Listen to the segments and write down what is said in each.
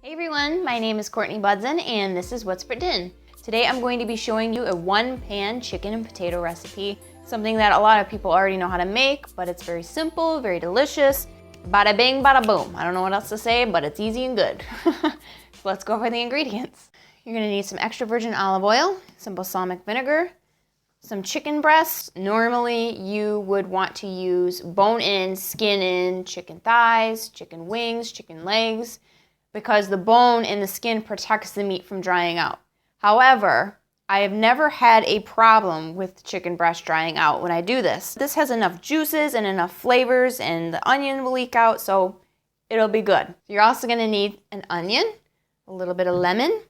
Hey everyone, my name is Courtney Budzyn and this is What's for Din. Today I'm going to be showing you a one-pan chicken and potato recipe, something that a lot of people already know how to make, but it's very simple, very delicious. Bada bing, bada boom. I don't know what else to say, but it's easy and good. Let's go over the ingredients. You're gonna need some extra virgin olive oil, some balsamic vinegar, some chicken breasts. Normally you would want to use bone-in, skin-in chicken thighs, chicken wings, chicken legs, because the bone and the skin protects the meat from drying out. However, I have never had a problem with chicken breast drying out when I do this. This has enough juices and enough flavors, and the onion will leak out, so it'll be good. You're also gonna need an onion, a little bit of lemon,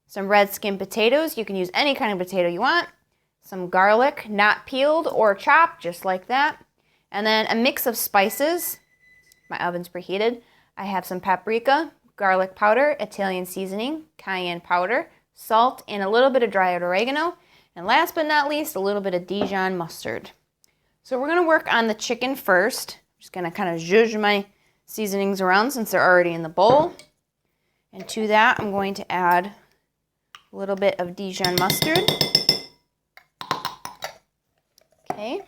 some red skin potatoes. You can use any kind of potato you want. Some garlic, not peeled or chopped, just like that. And then a mix of spices. My oven's preheated. I have some paprika, garlic powder, Italian seasoning, cayenne powder, salt, and a little bit of dried oregano. And last but not least, a little bit of Dijon mustard. So we're gonna work on the chicken first. I'm just gonna kind of zhuzh my seasonings around since they're already in the bowl. And to that, I'm going to add a little bit of Dijon mustard. Okay.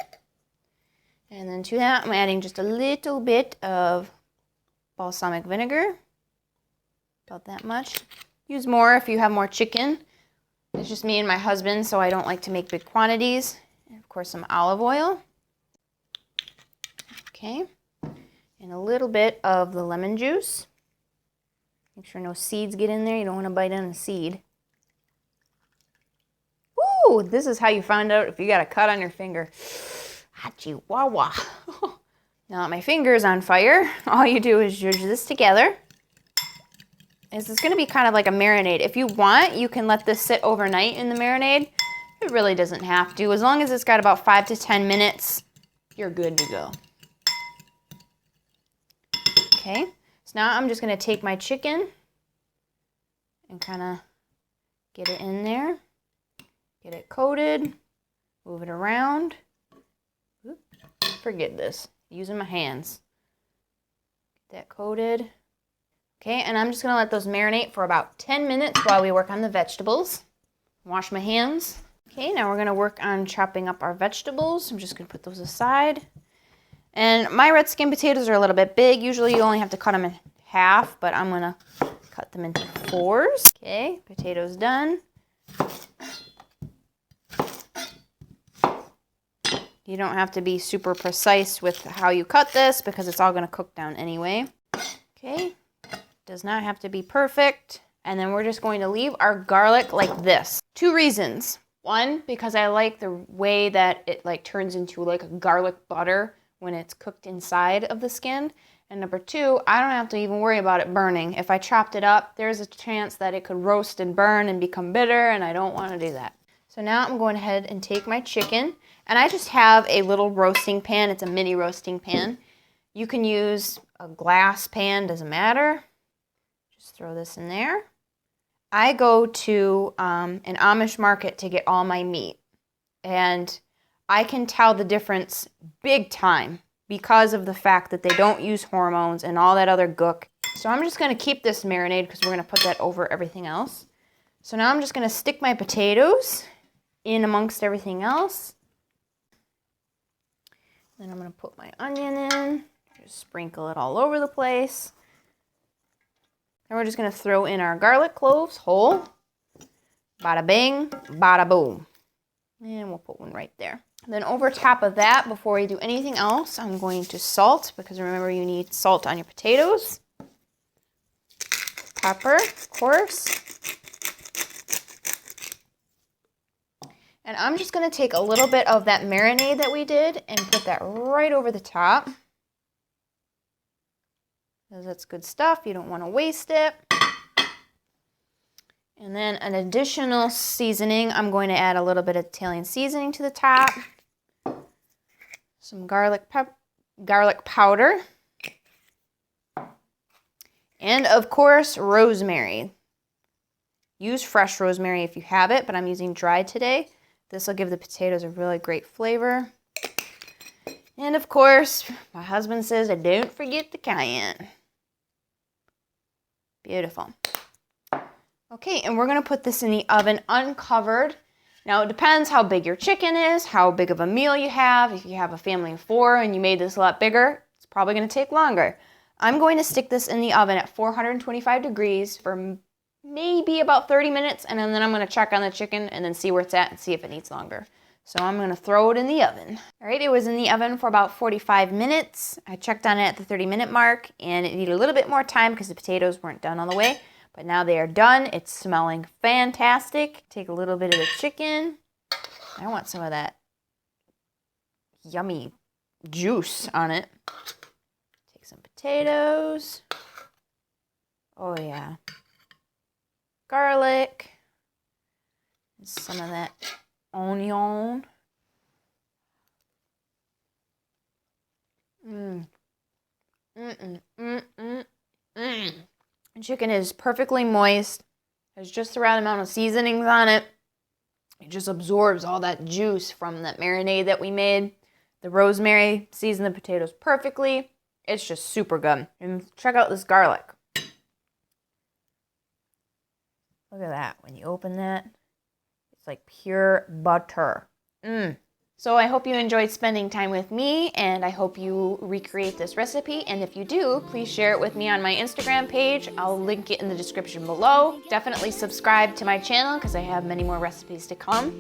And then to that, I'm adding just a little bit of balsamic vinegar. About that much. Use more if you have more chicken. It's just me and my husband, so I don't like to make big quantities. And of course, some olive oil. Okay. And a little bit of the lemon juice. Make sure no seeds get in there. You don't want to bite on a seed. Woo! This is how you find out if you got a cut on your finger. Hachi wawa. Now that my finger's on fire, all you do is zhuzh this together. It's going to be kind of like a marinade. If you want, you can let this sit overnight in the marinade. It really doesn't have to. As long as it's got about 5 to 10 minutes, you're good to go. Okay, so now I'm just going to take my chicken and kind of get it in there. Get it coated, move it around. Oop, forget this, using my hands. Get that coated. Okay, and I'm just gonna let those marinate for about 10 minutes while we work on the vegetables. Wash my hands. Okay, now we're gonna work on chopping up our vegetables. I'm just gonna put those aside. And my red skin potatoes are a little bit big. Usually you only have to cut them in half, but I'm gonna cut them into 4s. Okay, potatoes done. You don't have to be super precise with how you cut this because it's all gonna cook down anyway. Okay. Does not have to be perfect. And then we're just going to leave our garlic like this. 2 reasons. One, because I like the way that it like turns into like a garlic butter when it's cooked inside of the skin. And number 2, I don't have to even worry about it burning. If I chopped it up, there's a chance that it could roast and burn and become bitter, and I don't want to do that. So now I'm going ahead and take my chicken, and I just have a little roasting pan. It's a mini roasting pan. You can use a glass pan, doesn't matter. Just throw this in there. I go to an Amish market to get all my meat, and I can tell the difference big time because of the fact that they don't use hormones and all that other gook. So I'm just going to keep this marinade because we're going to put that over everything else. So now I'm just going to stick my potatoes in amongst everything else. Then I'm going to put my onion in, just sprinkle it all over the place. And we're just going to throw in our garlic cloves whole. Bada bing, bada boom. And we'll put one right there. Then over top of that, before we do anything else, I'm going to salt, because remember you need salt on your potatoes. Pepper, of course. And I'm just going to take a little bit of that marinade that we did and put that right over the top. Because that's good stuff. You don't want to waste it. And then an additional seasoning, I'm going to add a little bit of Italian seasoning to the top. Some garlic powder. And of course, rosemary. Use fresh rosemary if you have it, but I'm using dried today. This will give the potatoes a really great flavor. And of course, my husband says, don't forget the cayenne. Beautiful. Okay, and we're gonna put this in the oven uncovered. Now it depends how big your chicken is, how big of a meal you have. If you have a family of 4 and you made this a lot bigger, it's probably gonna take longer. I'm going to stick this in the oven at 425 degrees for maybe about 30 minutes, and then I'm gonna check on the chicken and then see where it's at and see if it needs longer. So I'm gonna throw it in the oven. All right, it was in the oven for about 45 minutes. I checked on it at the 30-minute mark, and it needed a little bit more time because the potatoes weren't done all the way. But now they are done. It's smelling fantastic. Take a little bit of the chicken. I want some of that yummy juice on it. Take some potatoes. Oh yeah. Garlic. And some of that onion. The chicken is perfectly moist. There's just the right amount of seasonings on it. It just absorbs all that juice from that marinade that we made. The rosemary seasoned the potatoes perfectly. It's just super good. And check out this garlic. Look at that. When you open that, it's like pure butter. So I hope you enjoyed spending time with me, and I hope you recreate this recipe. And if you do, please share it with me on my Instagram page. I'll link it in the description below. Definitely subscribe to my channel because I have many more recipes to come.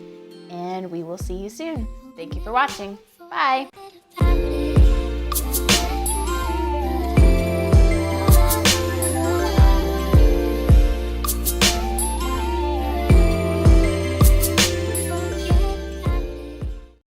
And we will see you soon. Thank you for watching. Bye.